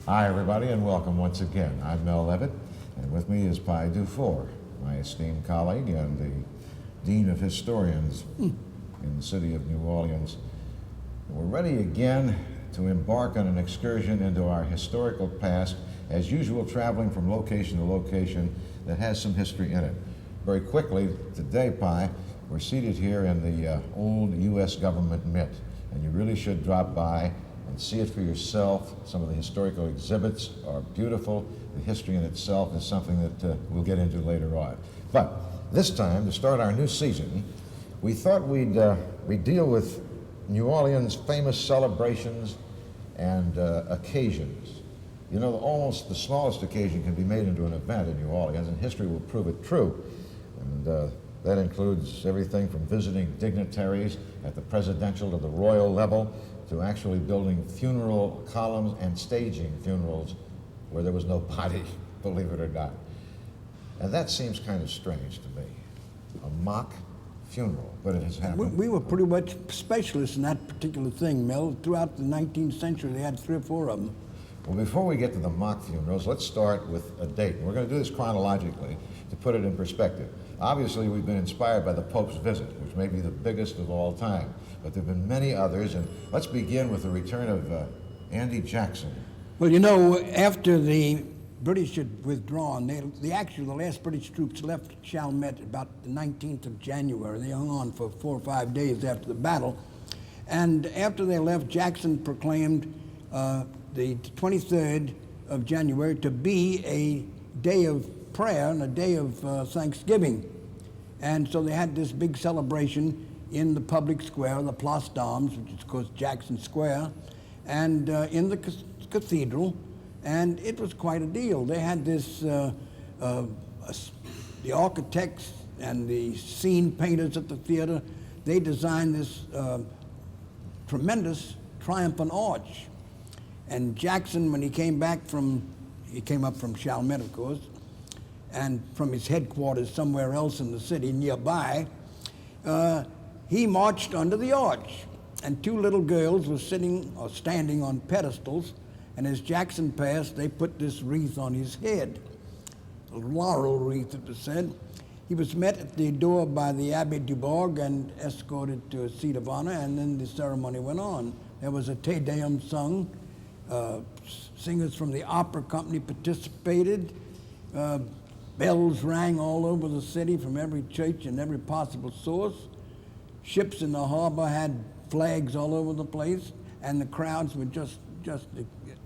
Hi, everybody, and welcome once again. I'm Mel Levitt, and with me is Pie Dufour, my esteemed colleague and the Dean of Historians in the city of New Orleans. We're ready again to embark on an excursion into our historical past, as usual, traveling from location to location that has some history in it. Very quickly, today, Pie, we're seated here in the old U.S. government mint, and you really should drop by and see it for yourself. Some of the historical exhibits are beautiful. The history in itself is something that we'll get into later on. But this time, to start our new season, we thought we'd deal with New Orleans' famous celebrations and occasions. You know, almost the smallest occasion can be made into an event in New Orleans, and history will prove it true. And that includes everything from visiting dignitaries at the presidential to the royal level, to actually building funeral columns and staging funerals where there was no body, believe it or not. And that seems kind of strange to me. A mock funeral, but it has happened. We were pretty much specialists in that particular thing, Mel. Throughout the 19th century, they had 3 or 4 of them. Well, before we get to the mock funerals, let's start with a date. And we're going to do this chronologically to put it in perspective. Obviously, we've been inspired by the Pope's visit, which may be the biggest of all time, but there have been many others, and let's begin with the return of Andy Jackson. Well, you know, after the British had withdrawn, the last British troops left Chalmette about the 19th of January. They hung on for 4 or 5 days after the battle. And after they left, Jackson proclaimed the 23rd of January to be a day of prayer and a day of Thanksgiving. And so they had this big celebration in the public square, the Place d'Armes, which is of course Jackson Square, and in the cathedral, and it was quite a deal. They had this, the architects and the scene painters at the theater, they designed this tremendous triumphant arch. And Jackson, when he came up from Chalmette, of course, and from his headquarters somewhere else in the city nearby, he marched under the arch. And 2 little girls were sitting or standing on pedestals, and as Jackson passed, they put this wreath on his head, a laurel wreath, it was said. He was met at the door by the Abbé Dubourg and escorted to a seat of honor, and then the ceremony went on. There was a Te Deum sung. Singers from the opera company participated. Bells rang all over the city from every church and every possible source. Ships in the harbor had flags all over the place, and the crowds were just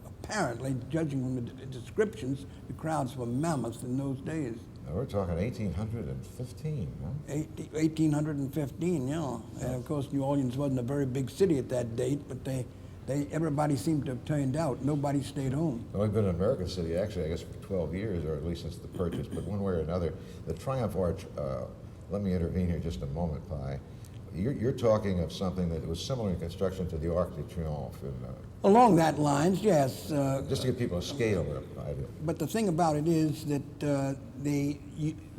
apparently, judging from the descriptions, the crowds were mammoth in those days. Now we're talking 1815, huh? 1815, yeah. And of course, New Orleans wasn't a very big city at that date, but everybody seemed to have turned out. Nobody stayed home. Well, we've been in American City, actually, I guess, for 12 years, or at least since the purchase, but one way or another, the Triumph Arch, let me intervene here just a moment, Pie. You're talking of something that was similar in construction to the Arc de Triomphe. Along that lines, yes. Just to give people a scale idea. But the thing about it is that the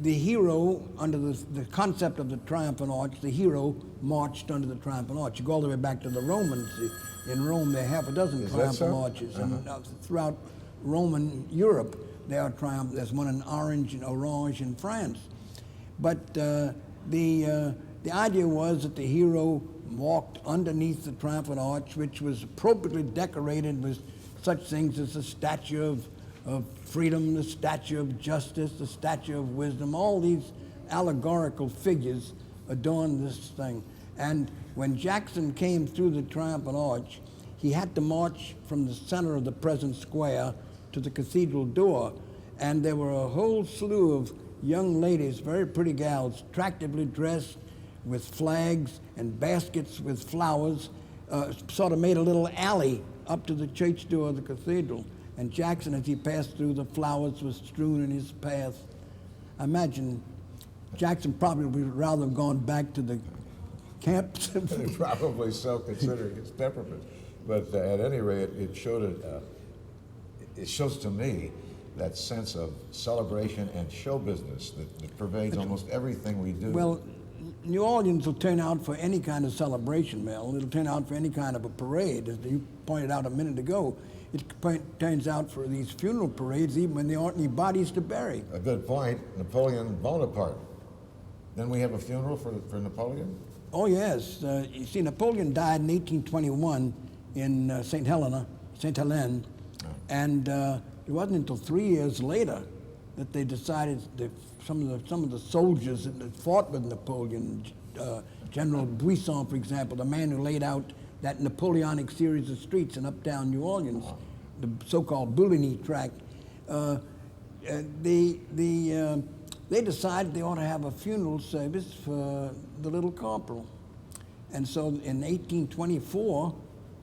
hero, under the concept of the triumphant arch, the hero marched under the triumphant arch. You go all the way back to the Romans. In Rome, there are half a dozen triumphal arches, and throughout Roman Europe, there are there's one in Orange in France. But the idea was that the hero walked underneath the triumphant arch, which was appropriately decorated with such things as the statue of freedom, the statue of justice, the statue of wisdom. All these allegorical figures adorned this thing. And when Jackson came through the triumphant arch, he had to march from the center of the present square to the cathedral door. And there were a whole slew of young ladies, very pretty gals, attractively dressed, with flags and baskets with flowers, sort of made a little alley up to the church door of the cathedral. And Jackson, as he passed through, the flowers were strewn in his path. I imagine Jackson probably would rather have gone back to the camps. Probably so, considering his temperament. But at any rate, it shows to me that sense of celebration and show business that pervades almost everything we do. Well, New Orleans will turn out for any kind of celebration, Mel. It'll turn out for any kind of a parade. As you pointed out a minute ago, it turns out for these funeral parades even when there aren't any bodies to bury. A good point. Napoleon Bonaparte. Then we have a funeral for Napoleon? Oh, yes. You see, Napoleon died in 1821 in St. Helena, and it wasn't until 3 years later that they decided that some of the soldiers that fought with Napoleon, General Buisson, for example, the man who laid out that Napoleonic series of streets in uptown New Orleans, the so-called Bouligny tract, they decided they ought to have a funeral service for the little corporal. And so in 1824,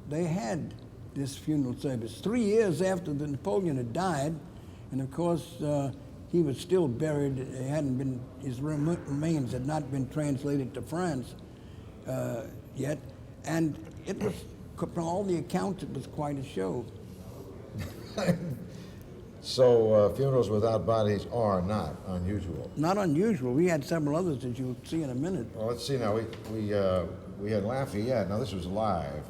they had this funeral service. 3 years after Napoleon had died, and of course, he was still buried. His remains had not been translated to France yet. And it was, from all the accounts, it was quite a show. So funerals without bodies are not unusual. Not unusual. We had several others, as you'll see in a minute. Well, let's see now. We had Lafayette. Now this was live,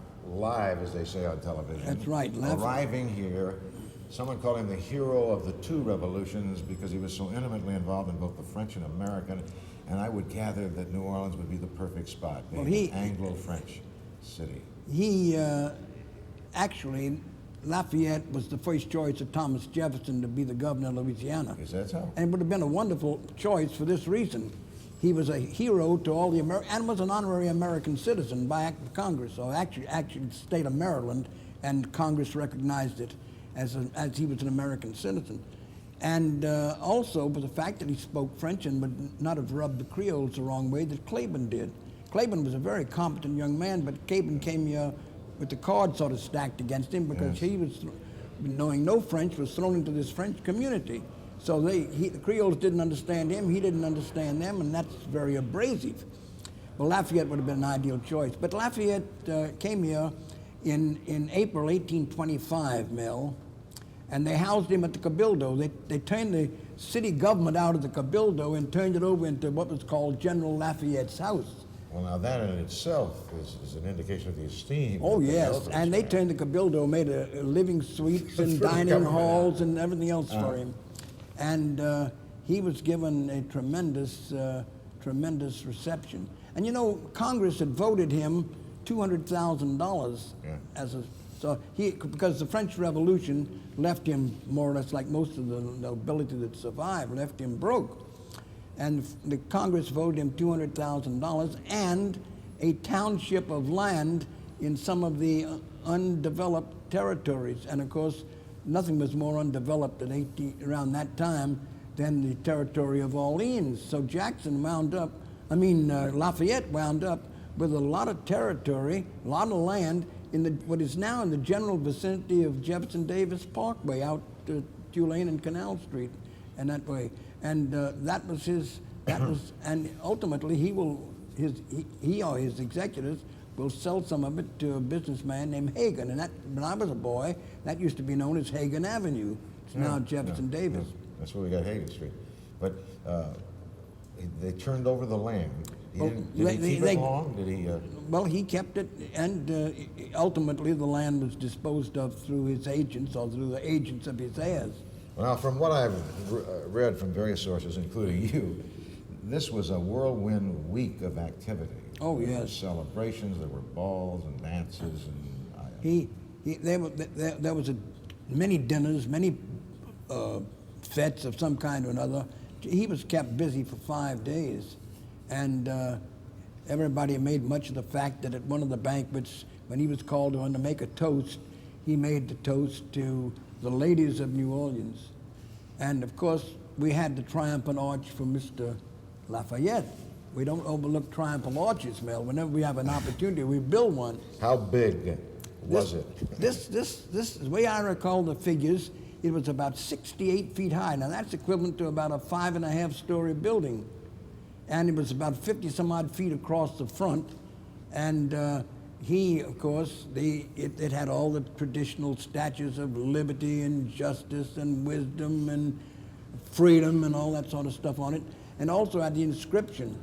as they say on television. That's right. Arriving here, someone called him the hero of the two revolutions because he was so intimately involved in both the French and American. And I would gather that New Orleans would be the perfect spot, being an Anglo-French city. Actually, Lafayette was the first choice of Thomas Jefferson to be the governor of Louisiana. Is that so? And it would have been a wonderful choice for this reason. He was a hero to all the and was an honorary American citizen by act of Congress. So actually the state of Maryland, and Congress recognized it as he was an American citizen. And also with the fact that he spoke French and would not have rubbed the Creoles the wrong way that Claiborne did. Claiborne was a very competent young man, but Claiborne came here with the cards sort of stacked against him because he was, knowing no French, was thrown into this French community. So the Creoles didn't understand him, he didn't understand them, and that's very abrasive. Well, Lafayette would have been an ideal choice. But Lafayette came here in April 1825, Mel, and they housed him at the Cabildo. They turned the city government out of the Cabildo and turned it over into what was called General Lafayette's house. Well, now that in itself is an indication of the esteem. Oh, yes, and they turned the Cabildo, made a living suites and dining halls and everything else for him. And he was given a tremendous reception. And you know, Congress had voted him $200,000 because the French Revolution left him more or less like most of the nobility that survived, left him broke. And the Congress voted him $200,000 and a township of land in some of the undeveloped territories. And of course, nothing was more undeveloped around that time than the territory of Orleans. So Lafayette wound up with a lot of territory, a lot of land in what is now in the general vicinity of Jefferson Davis Parkway out to Tulane and Canal Street and that way. And and ultimately he or his executives will sell some of it to a businessman named Hagan. And when I was a boy, that used to be known as Hagan Avenue. It's now Jefferson Davis. That's where we got Hagan Street. But they turned over the land. Did he keep it long? Well, he kept it, and ultimately the land was disposed of through his agents or through the agents of his heirs. Well, from what I've read from various sources, including you, this was a whirlwind week of activity. Oh, yes. There were celebrations, there were balls and dances. There was many dinners, many fetes of some kind or another. He was kept busy for 5 days. And everybody made much of the fact that at one of the banquets, when he was called on to make a toast, he made the toast to the ladies of New Orleans. And of course, we had the triumphant arch for Mr. Lafayette. We don't overlook triumphant arches, Mel. Whenever we have an opportunity, we build one. How big was it? This, the way I recall the figures, it was about 68 feet high. Now that's equivalent to about a 5.5-story building. And it was about 50 some odd feet across the front. And he, of course, it had all the traditional statues of liberty and justice and wisdom and freedom and all that sort of stuff on it. And also had the inscription,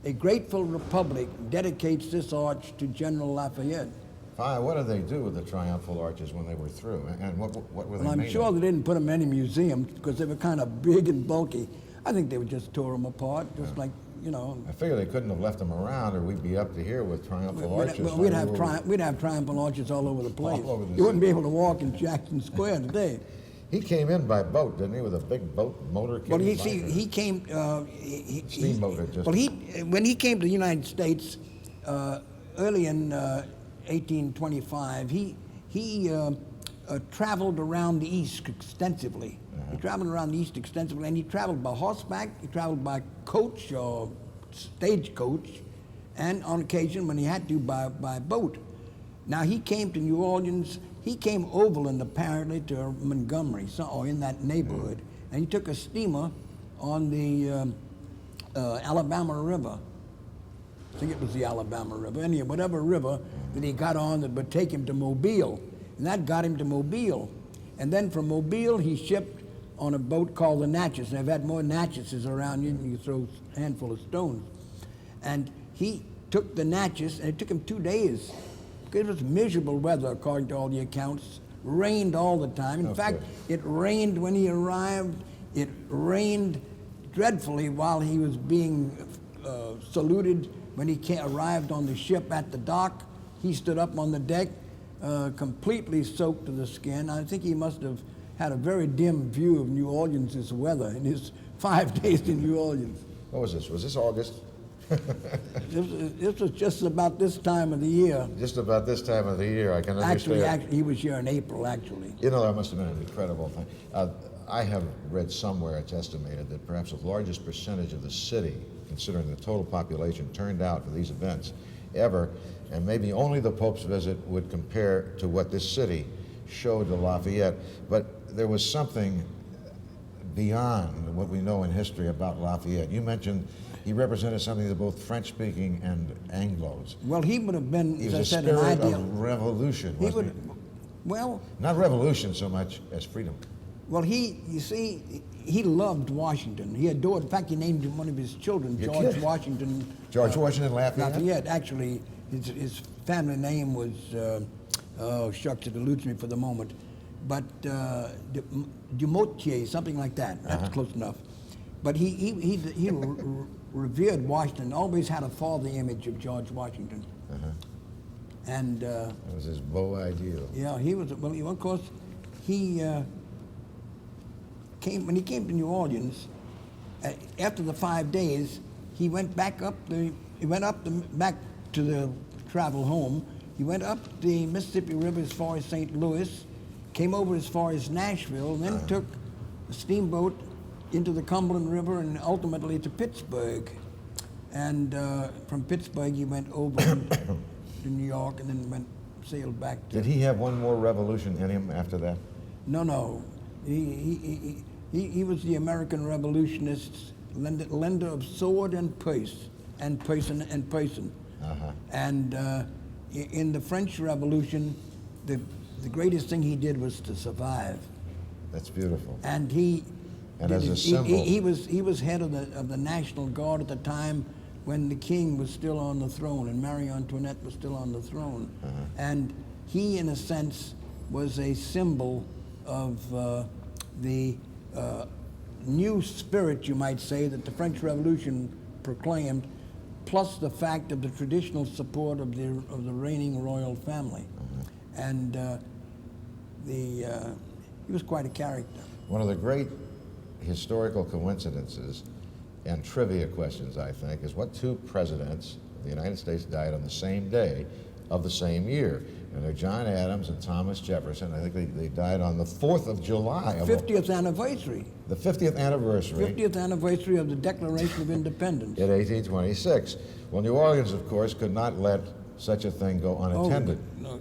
a grateful republic dedicates this arch to General Lafayette. Pie, what did they do with the triumphal arches when they were through? And what were they Well, I'm made sure of? they didn't put them in any museums because they were kind of big and bulky. I think they would just tore them apart, just like, you know. I figure they couldn't have left them around, or we'd be up to here with triumphal arches. We'd have triumphal arches all over the place. All over the You wouldn't be city. able to walk in Jackson Square today. He came in by boat, didn't he, with a big boat motorcade? Well, bike, see, or- he came. Steamboat had just- Well, when he came to the United States early in 1825, he traveled around the East extensively. He traveled around the East extensively, and he traveled by horseback. He traveled by coach or stagecoach, and on occasion, when he had to, by boat. Now he came to New Orleans. He came overland apparently to Montgomery, or in that neighborhood, and he took a steamer on the Alabama River. I think it was the Alabama River. Anyway, whatever river that he got on that would take him to Mobile, and that got him to Mobile. And then from Mobile, he shipped on a boat called the Natchez. And I've had more Natchezes around you than you throw a handful of stones. And he took the Natchez, and it took him 2 days. It was miserable weather, according to all the accounts. Rained all the time. In fact, it rained when he arrived. It rained dreadfully while he was being saluted when he arrived on the ship at the dock. He stood up on the deck, completely soaked to the skin. I think he must have had a very dim view of New Orleans' weather in his 5 days in New Orleans. What was this? Was this August? This was just about this time of the year. Just about this time of the year, I can understand. Actually, he was here in April, actually. You know, that must have been an incredible thing. I have read somewhere it's estimated that perhaps the largest percentage of the city, considering the total population, turned out for these events ever, and maybe only the Pope's visit would compare to what this city showed to Lafayette. But there was something beyond what we know in history about Lafayette. You mentioned he represented something to both French-speaking and Anglos. Well, he would have been, He as was I a said, an spirit ideal. of revolution, He wasn't would, he? well, Not revolution so much as freedom. well, you see, he loved Washington. He adored. In fact, he named one of his children You George kid. Washington. George Washington Lafayette? Lafayette. Actually, his family name was oh shucks, it eludes me for the moment, but Dumotier, something like that. That's close enough. But he revered Washington. Always had a father image of George Washington. And That was his beau ideal. yeah, he was. Well, of course, he when he came to New Orleans. After the 5 days, he went back back to the travel home. He went up the Mississippi River as far as St. Louis, came over as far as Nashville, and then took a steamboat into the Cumberland River and ultimately to Pittsburgh. And from Pittsburgh, he went over to New York and then sailed back to. Did he have one more revolution in him after that? No. He was the American revolutionist's lender of sword and purse, and person. And in the French Revolution, the greatest thing he did was to survive. That's beautiful. And he as a symbol. he was head of the National Guard at the time when the king was still on the throne and Marie Antoinette was still on the throne. And he, in a sense, was a symbol of the new spirit, you might say, that the French Revolution proclaimed, plus the fact of the traditional support of the reigning royal family. And he was quite a character. One of the great historical coincidences and trivia questions, I think, is what two presidents of the United States died on the same day of the same year? And they're John Adams and Thomas Jefferson. I think they died on the 4th of July. 50th anniversary. The 50th anniversary. 50th anniversry of the Declaration of Independence. In 1826. Well, New Orleans, of course, could not let such a thing go unattended. No.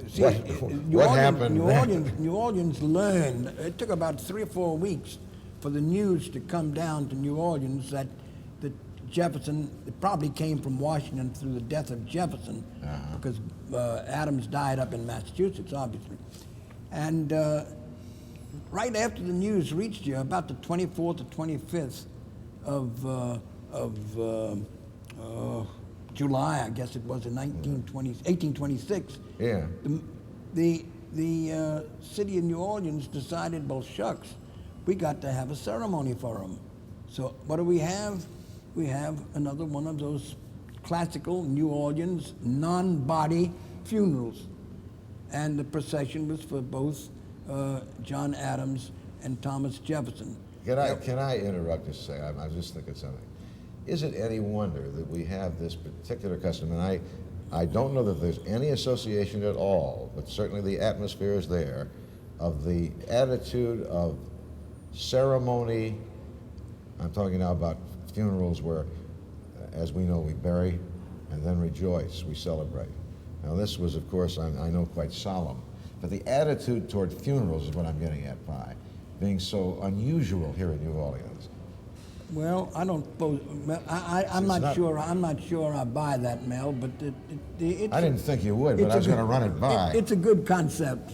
See, What happened then? New Orleans learned, it took about 3 or 4 weeks for the news to come down to New Orleans that Jefferson, it probably came from Washington through the death of Jefferson, because Adams died up in Massachusetts, obviously. And right after the news reached you, about the 24th or 25th of July, I guess it was, in 1826. Yeah. The city of New Orleans decided, well, shucks, we got to have a ceremony for him. So what do we have? We have another one of those classical New Orleans non-body funerals. And the procession was for both John Adams and Thomas Jefferson. Can I interrupt just a second? I was just thinking something. Is it any wonder that we have this particular custom? And I don't know that there's any association at all, but certainly the atmosphere is there, of the attitude of ceremony. I'm talking now about funerals where, as we know, we bury and then rejoice, we celebrate. Now this was, of course, I know, quite solemn, but the attitude toward funerals is what I'm getting at, Pye, being so unusual here in New Orleans. Well, I don't suppose. I'm not sure. I'm not sure I buy that, Mel. But it's, I didn't think you would, but I was going to run it by. It's a good concept.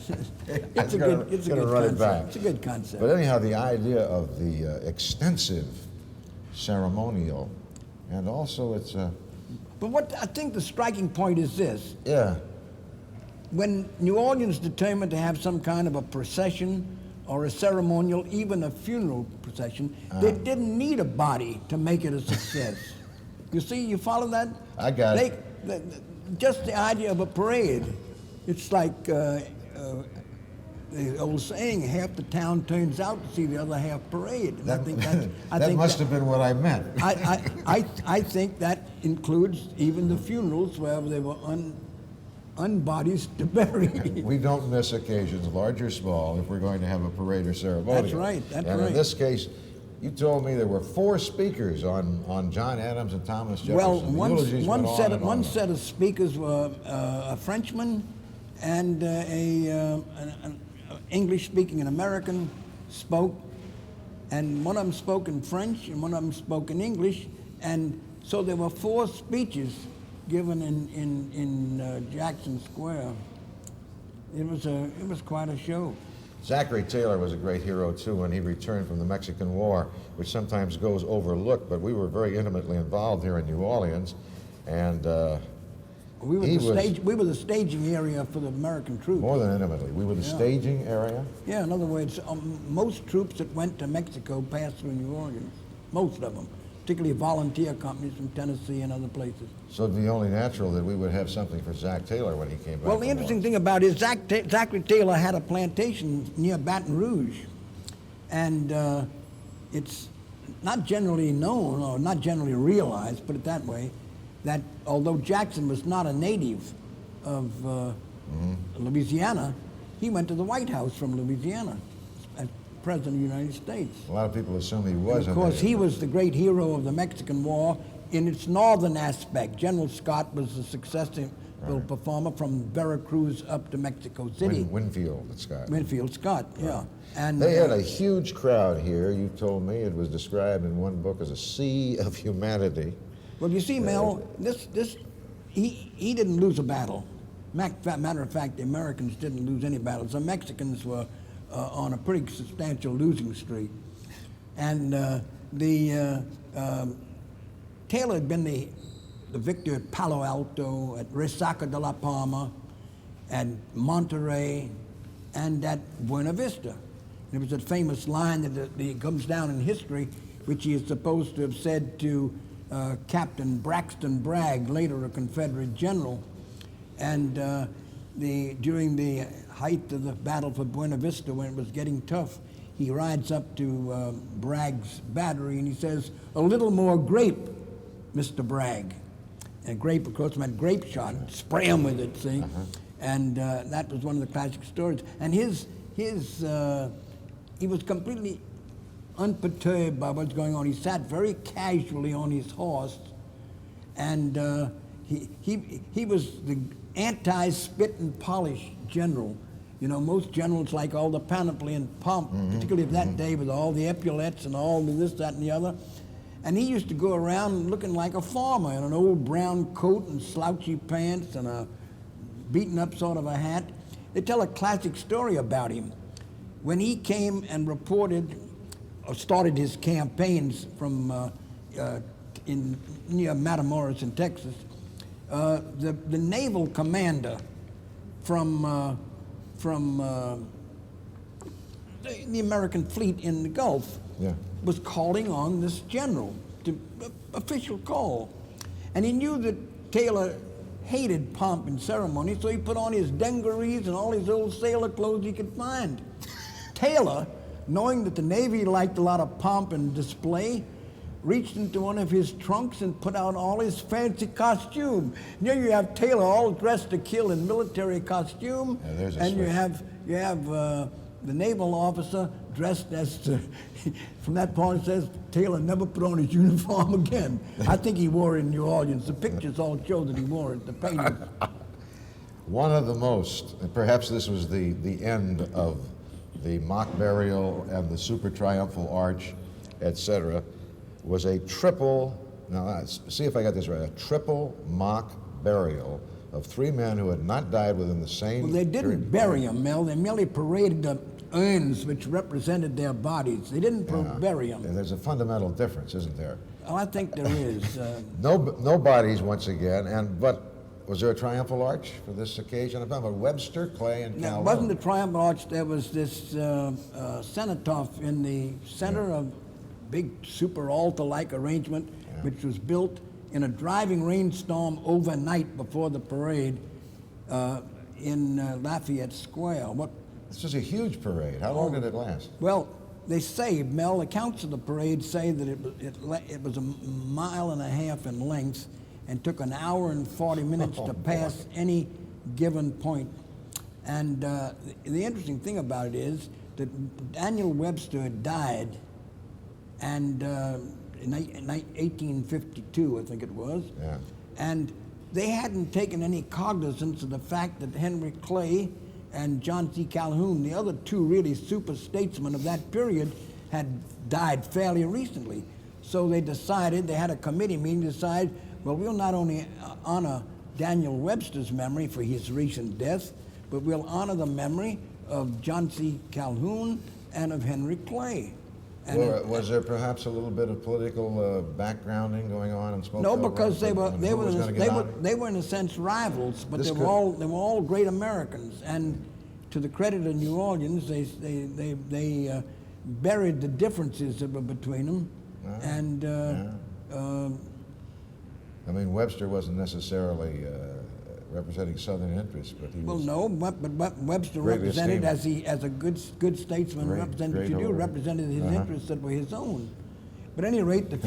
It's a good concept. It's a good concept. But anyhow, the idea of the extensive ceremonial, and also it's a. But what I think the striking point is this. Yeah. When New Orleans determined to have some kind of a procession or a ceremonial, even a funeral procession, they didn't need a body to make it a success. You see, you follow that? I got it. Just the idea of a parade. It's like the old saying, half the town turns out to see the other half parade. And That, I think that's, that must have been what I meant. I think that includes even the funerals where they were unbodies to bury. We don't miss occasions, large or small, if we're going to have a parade or ceremonial. That's right. That's and right. In this case, you told me there were 4 speakers on John Adams and Thomas Jefferson. Well, one set of speakers were a Frenchman and an English-speaking American spoke, and one of them spoke in French and one of them spoke in English, and so there were 4 speeches given in Jackson Square. It was quite a show. Zachary Taylor was a great hero too when he returned from the Mexican War, which sometimes goes overlooked, but we were very intimately involved here in New Orleans, and we were the staging area for the American troops. More than intimately, we were the staging area. Yeah, in other words, most troops that went to Mexico passed through New Orleans. Most of them, particularly volunteer companies from Tennessee and other places. So it'd be only natural that we would have something for Zach Taylor when he came back. Well, the interesting thing about it is Zachary Taylor had a plantation near Baton Rouge, and it's not generally known or not generally realized, put it that way, that although Jackson was not a native of Louisiana, he went to the White House from Louisiana as President of the United States. A lot of people assume he was. And of course, he was the great hero of the Mexican War in its northern aspect. General Scott was the successful performer from Veracruz up to Mexico City. Winfield Scott. Winfield Scott, yeah. And they had a huge crowd here. You told me it was described in one book as a sea of humanity. Well, you see, Mel, he didn't lose a battle. Matter of fact, the Americans didn't lose any battles. The Mexicans were on a pretty substantial losing streak. And Taylor had been the victor at Palo Alto, at Resaca de la Palma, at Monterey, and at Buena Vista. There was a famous line that comes down in history, which he is supposed to have said to Captain Braxton Bragg, later a Confederate general. And during the height of the battle for Buena Vista, when it was getting tough, he rides up to Bragg's battery and he says, "A little more grape, Mr. Bragg." And grape, of course, meant grape shot. Spray him with it, see? And that was one of the classic stories. And he was completely unperturbed by what's going on. He sat very casually on his horse, and he was the anti-spit and polish general. You know, most generals like all the panoply and pomp, particularly of that day with all the epaulets and all the this, that, and the other. And he used to go around looking like a farmer in an old brown coat and slouchy pants and a beaten up sort of a hat. They tell a classic story about him. When he came and reported, or started his campaigns from near Matamoros in Texas. The naval commander from the American fleet in the Gulf was calling on this general, to official call, and he knew that Taylor hated pomp and ceremony, so he put on his dungarees and all his old sailor clothes he could find. Taylor, knowing that the Navy liked a lot of pomp and display, reached into one of his trunks and put out all his fancy costume. Here you have Taylor all dressed to kill in military costume, and you have the naval officer dressed as from that point it says Taylor never put on his uniform again. I think he wore it in New Orleans. The pictures all show that he wore it, the paintings. One of the most, and perhaps this was the end of the mock burial and the super triumphal arch, etc., was a triple, now see if I got this right, a triple mock burial of 3 men who had not died within the same Well, they didn't bury them, Mel. They merely paraded the urns which represented their bodies. They didn't bury them. And there's a fundamental difference, isn't there? Oh, I think there is. No bodies once again, but was there a triumphal arch for this occasion? I'm talking about Webster, Clay, and Calhoun. It wasn't the triumphal arch. There was this cenotaph in the center of big super altar-like arrangement, which was built in a driving rainstorm overnight before the parade in Lafayette Square. This was a huge parade. How long did it last? Well, they say, Mel, accounts of the parade say that it was 1.5 miles in length and took 1 hour and 40 minutes to pass any given point. And the interesting thing about it is that Daniel Webster had died, and in 1852, I think it was. Yeah. And they hadn't taken any cognizance of the fact that Henry Clay and John C. Calhoun, the other 2 really super statesmen of that period, had died fairly recently. So they decided, they had a committee meeting to decide, well, we'll not only honor Daniel Webster's memory for his recent death, but we'll honor the memory of John C. Calhoun and of Henry Clay. And was there perhaps a little bit of political backgrounding going on in Smokeville? No, because they were in a sense rivals, but they were all great Americans. And to the credit of New Orleans, they buried the differences that were between them. I mean, Webster wasn't necessarily representing Southern interests, but he was. Well, no, but Webster represented as a good statesman represented his interests that were his own. But at any rate, the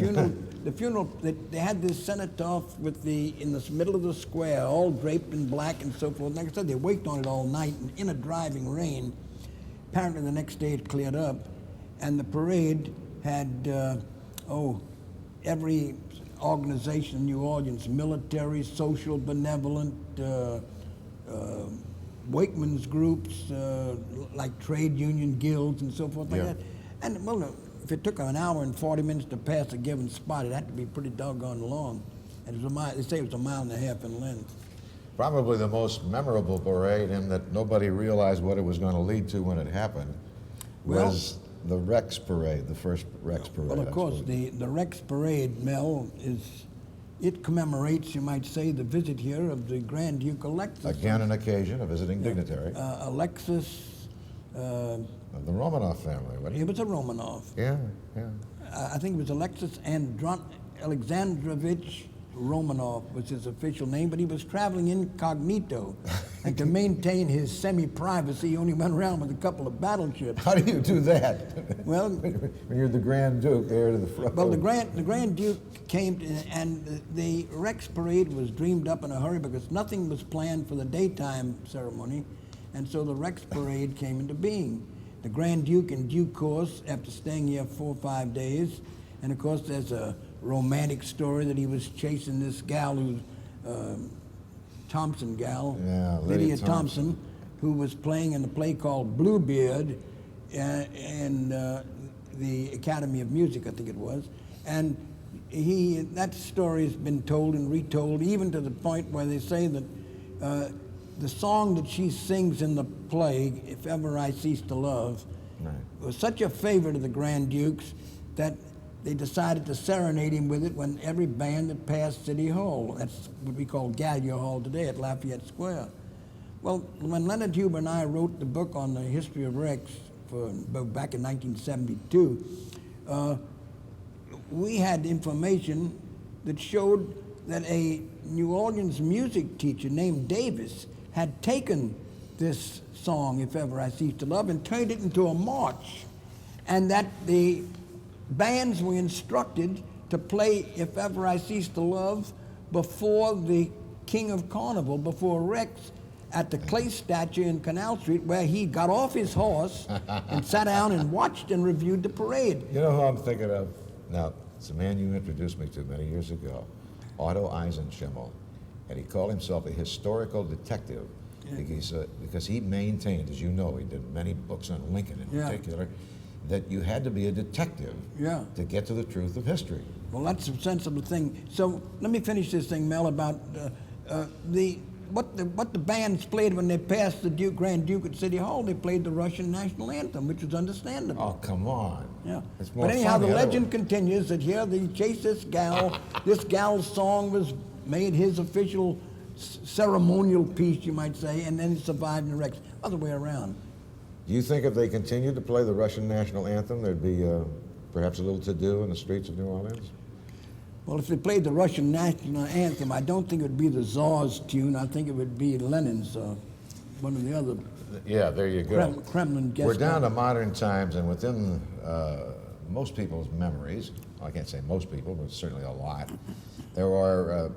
funeral, they had this cenotaph in the middle of the square, all draped in black and so forth. Like I said, they worked on it all night in a driving rain. Apparently, the next day it cleared up, and the parade had every organization in New Orleans, military, social, benevolent, workmen's groups, like trade union guilds and so forth like that. And well, if it took 1 hour and 40 minutes to pass a given spot, it had to be pretty doggone long. And it was they say it was 1.5 miles in length. Probably the most memorable parade, in that nobody realized what it was going to lead to when it happened, was the Rex Parade, the first Rex Parade. Well, of course, the Rex Parade, Mel, it commemorates, you might say, the visit here of the Grand Duke Alexis. Again, an occasion, a visiting dignitary. Alexis. Of the Romanov family, wasn't he? He was a Romanov. Yeah. I think it was Alexis Alexandrovich Romanov was his official name, but he was traveling incognito. And to maintain his semi-privacy, he only went around with a couple of battleships. How do you do that? Well, when you're the Grand Duke, heir to the throne. Well, the Grand Duke came, and the Rex Parade was dreamed up in a hurry because nothing was planned for the daytime ceremony, and so the Rex Parade came into being. The Grand Duke, in due course, after staying here 4 or 5 days, and of course there's a romantic story that he was chasing this gal who, Thompson gal, Lydia Thompson, who was playing in a play called Bluebeard in the Academy of Music, I think it was. And that story has been told and retold, even to the point where they say that the song that she sings in the play, If Ever I Cease to Love, was such a favorite of the Grand Duke's that they decided to serenade him with it when every band that passed City Hall. That's what we call Gallia Hall today at Lafayette Square. Well, when Leonard Huber and I wrote the book on the history of Rex back in 1972, we had information that showed that a New Orleans music teacher named Davis had taken this song, If Ever I Cease to Love, and turned it into a march, and that the bands were instructed to play If Ever I Cease to Love before the King of Carnival, before Rex, at the clay statue in Canal Street, where he got off his horse and sat down and watched and reviewed the parade. You know who I'm thinking of? Now, it's a man you introduced me to many years ago, Otto Eisenschimmel, and he called himself a historical detective because he maintained, as you know, he did many books on Lincoln in particular, that you had to be a detective to get to the truth of history. Well, that's a sensible thing. So let me finish this thing, Mel, about what the bands played when they passed the Grand Duke at City Hall. They played the Russian national anthem, which was understandable. Oh, come on. Yeah. It's more but anyhow, fun the legend continues that here they chased this gal. This gal's song was made his official ceremonial piece, you might say, and then it survived in the Rex. Other way around. Do you think if they continued to play the Russian national anthem, there'd be perhaps a little to-do in the streets of New Orleans? Well, if they played the Russian national anthem, I don't think it would be the Tsar's tune. I think it would be Lenin's, one of the other. Yeah, there you go. Kremlin guest. We're down to modern times, and within most people's memories, I can't say most people, but certainly a lot, there are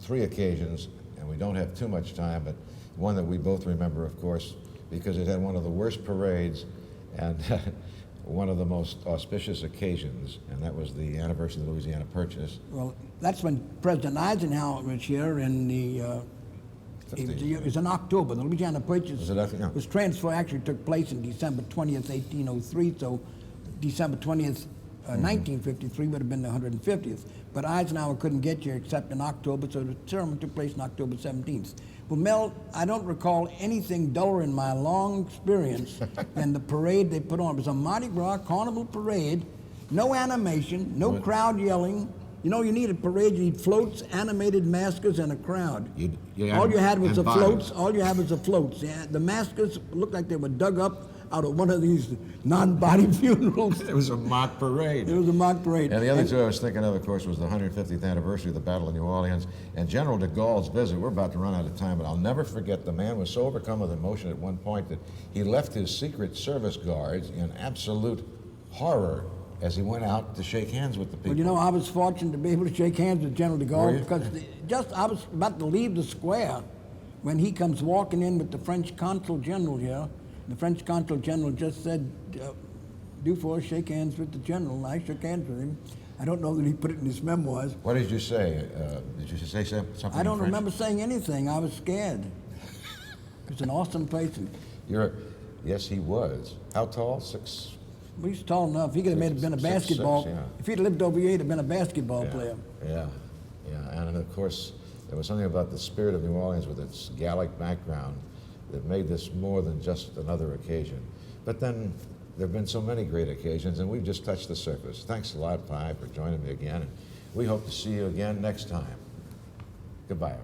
3 occasions, and we don't have too much time, but one that we both remember, of course, because it had one of the worst parades and one of the most auspicious occasions, and that was the anniversary of the Louisiana Purchase. Well, that's when President Eisenhower was here in the, it was in October. The Louisiana Purchase was transferred, actually took place in December 20th, 1803, so December 20th, 1953 would have been the 150th. But Eisenhower couldn't get here except in October, so the ceremony took place on October 17th. Well, Mel, I don't recall anything duller in my long experience than the parade they put on. It was a Mardi Gras carnival parade, no animation, no crowd yelling. You know, you need a parade, you need floats, animated maskers, and a crowd. All you had was the floats. All you had was the floats. Yeah, the maskers looked like they were dug up out of one of these non-body funerals. It was a mock parade. It was a mock parade. And the other two I was thinking of course, was the 150th anniversary of the Battle of New Orleans and General de Gaulle's visit. We're about to run out of time, but I'll never forget the man was so overcome with emotion at one point that he left his Secret Service guards in absolute horror as he went out to shake hands with the people. Well, you know, I was fortunate to be able to shake hands with General de Gaulle because I was about to leave the square when he comes walking in with the French Consul General here. The French Consul General just said, Dufour, shake hands with the General. I shook hands with him. I don't know that he put it in his memoirs. What did you say? Did you say something I don't in French? remember saying anything. I was scared. He was an awesome person. Yes, he was. How tall? 6? Well, he's tall enough. He could have been a basketball. 6'6", yeah. If he'd lived over here, he'd have been a basketball player. Yeah. And of course, there was something about the spirit of New Orleans with its Gallic background that made this more than just another occasion. But then there have been so many great occasions, and we've just touched the surface. Thanks a lot, Pie, for joining me again. And we hope to see you again next time. Goodbye.